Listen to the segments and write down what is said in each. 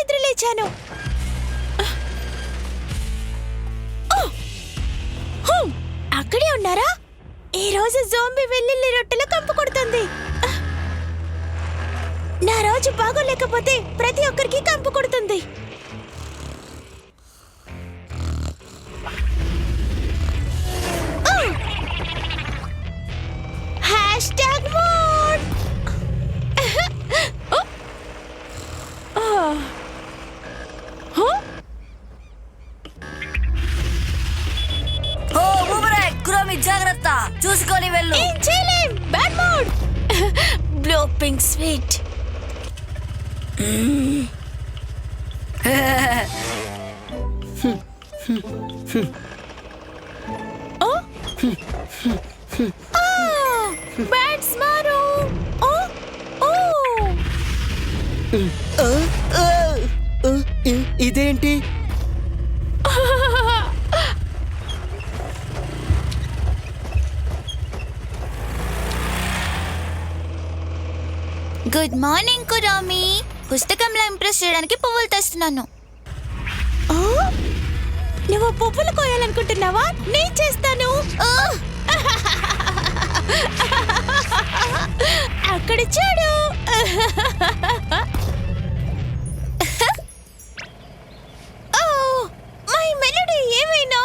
నిద్ర లేచాను. అక్కడే ఉన్నారా? ఈ రోజు జోంబీ వెల్లుల్లి రొట్టెలు కంపు కొడుతుంది. నా రోజు బాగోలేకపోతే ప్రతి ఒక్కరికి కంపు కొడుతుంది. జాగ్రత్త, చూసుకొని వెళ్ళు. Bad mood. Blow pink sweet. Bad స్మారో. ఇదేంటి? గుడ్ మార్నింగ్ కురామి. పుస్తకంలో ఇంప్రెస్ చేయడానికి పువ్వులు తెస్తున్నాను. నువ్వు పువ్వులు కోయాలనుకుంటున్నావా? నేను చేస్తాను. అక్కడ చూడు. మై మెలడీ ఏమైనా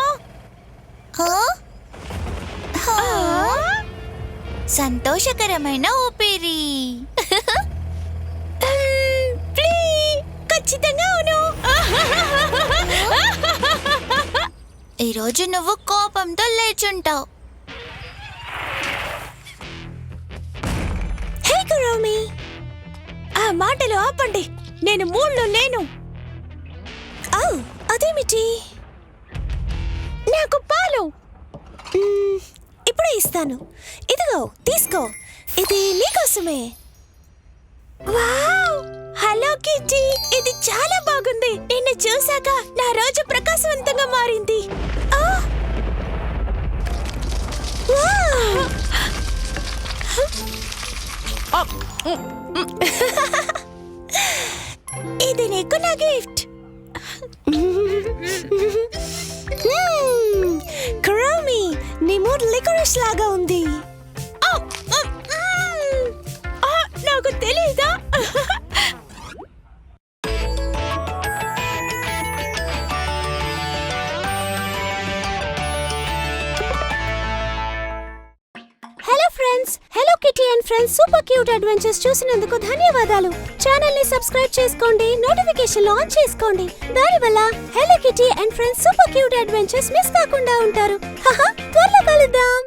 సంతోషకరమైన ఊపిరి. ఖచ్చితంగా అవును. ఈరోజు నువ్వు కోపంతో లేచుంటావు. హే కురోమి, ఆ మాటలు ఆపండి. నేను మూడ్లో లేను. అదేమిటి? నాకు పాలు ఇప్పుడే ఇస్తాను. ఇదిగో తీసుకో, ఇది నీకోసమే. వావ్, హలో కిట్టి, ఇది చాలా బాగుంది. నిన్ను చూసాక నా రోజు ప్రకాశవంతంగా మారింది. ఇది నీకు నా గిఫ్ట్. కురోమి, నీ మూడ్ లికరిష్ లాగా ఉంది. నాకు తెలీదా? Hello friends, hello kitty and friends super cute adventures చూసినందుకు ధన్యవాదాలు. ఛానల్ ని సబ్స్క్రైబ్ చేసుకోండి, నోటిఫికేషన్ ఆన్ చేసుకోండి. దానివల్ల hello kitty and friends super cute adventures miss కాకుండా ఉంటారు. త్వరలో కలుద్దాం.